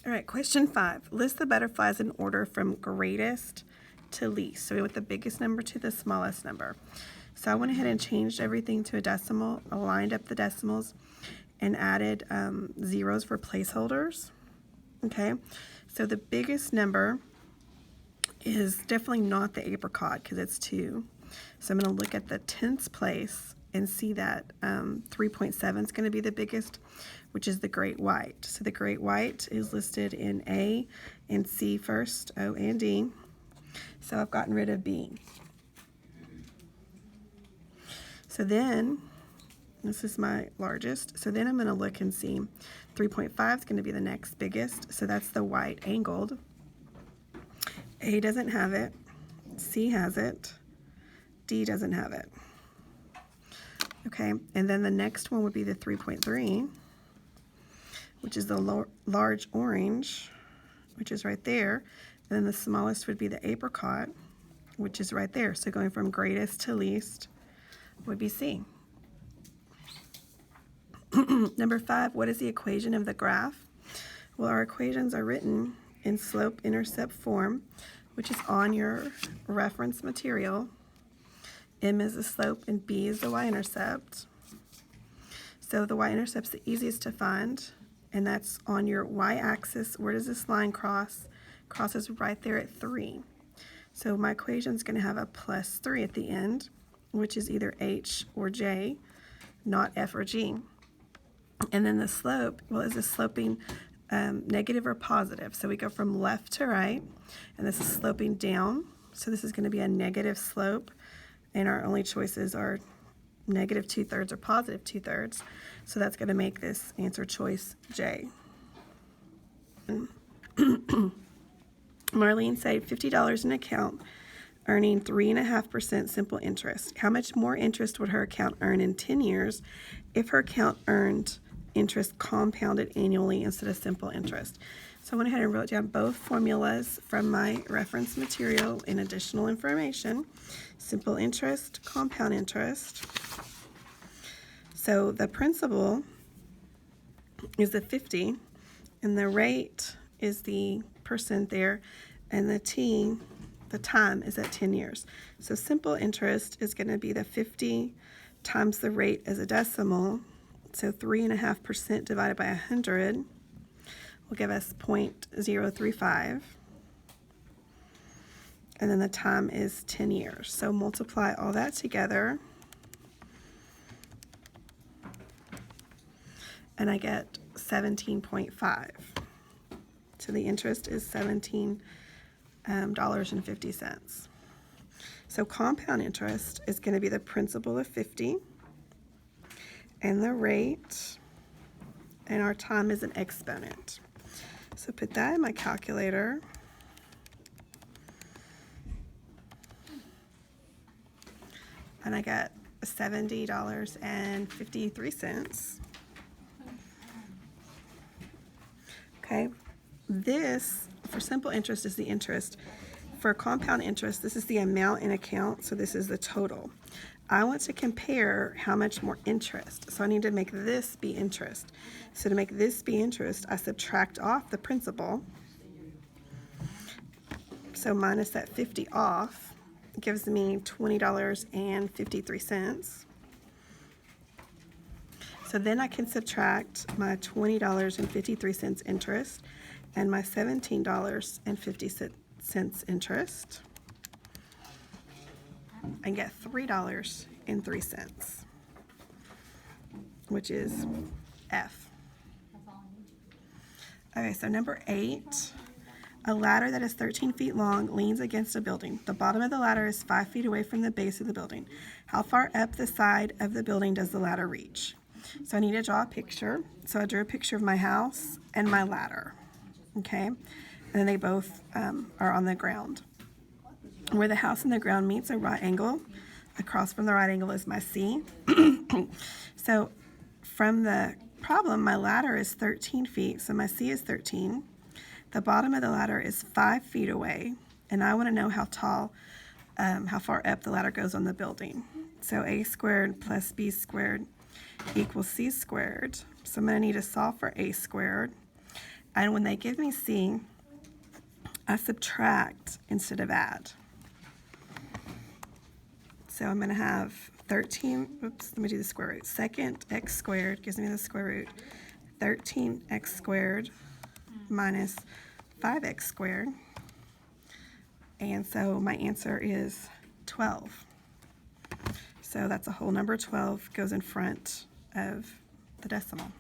All right, question 5. List the butterflies in order from greatest to least. So we went the biggest number to the smallest number. So I went ahead and changed everything to a decimal, aligned up the decimals, and added zeros for placeholders. Okay, so the biggest number is definitely not the apricot because it's 2. So I'm going to look at the tens place and see that 3.7 is going to be the biggest, which is the great white. So the great white is listed in A and C first, O and D. So I've gotten rid of B. So then, this is my largest. So then I'm going to look and see 3.5 is going to be the next biggest. So that's the white angled. A doesn't have it. C has it. D doesn't have it. Okay, and then the next one would be the 3.3, which is the large orange, which is right there. And then the smallest would be the apricot, which is right there. So going from greatest to least would be C. Number 5, what is the equation of the graph? Well, our equations are written in slope-intercept form, which is on your reference material. M is the slope and B is the y-intercept. So the y-intercept is the easiest to find, and that's on your y-axis. Where does this line cross? Crosses right there at 3. So my equation is going to have a plus 3 at the end, which is either H or J, not F or G. And then the slope, well, is this sloping negative or positive? So we go from left to right, and this is sloping down. So this is going to be a negative slope, and our only choices are negative 2/3 or positive 2/3. So that's going to make this answer choice J. Marlene saved $50 in account, earning 3.5% simple interest. How much more interest would her account earn in 10 years if her account earned interest compounded annually instead of simple interest? So I went ahead and wrote down both formulas from my reference material in additional information. Simple interest, compound interest. So the principal is the 50, and the rate is the percent there, and the T, the time, is at 10 years. So simple interest is going to be the 50 times the rate as a decimal. So 3.5% divided by 100 will give us 0.035. And then the time is 10 years. So multiply all that together, and I get 17.5. So the interest is $17.50. So compound interest is going to be the principal of 50, and the rate, and our time is an exponent. So put that in my calculator. And I got $70.53. Okay, this for simple interest is the interest. For compound interest, this is the amount in account, so this is the total. I want to compare how much more interest, so I need to make this be interest. So to make this be interest, I subtract off the principal. So minus that 50 off gives me $20.53. So then I can subtract my $20.53 interest and my $17.50 interest and get $3.03, which is F. Okay, so number 8. A ladder that is 13 feet long leans against a building. The bottom of the ladder is 5 feet away from the base of the building. How far up the side of the building does the ladder reach? So I need to draw a picture. So I drew a picture of my house and my ladder. Okay, and then they both are on the ground. Where the house and the ground meets a right angle, across from the right angle is my C. So from the problem, my ladder is 13 feet, so my C is 13. The bottom of the ladder is 5 feet away, and I want to know how tall, how far up the ladder goes on the building. So a squared plus b squared equals c squared. So I'm going to need to solve for a squared. And when they give me C, I subtract instead of add. So I'm going to have 13, oops, let me do the square root. Second x squared gives me the square root. 13x squared minus 5x squared. And so my answer is 12. So that's a whole number 12 goes in front of the decimal.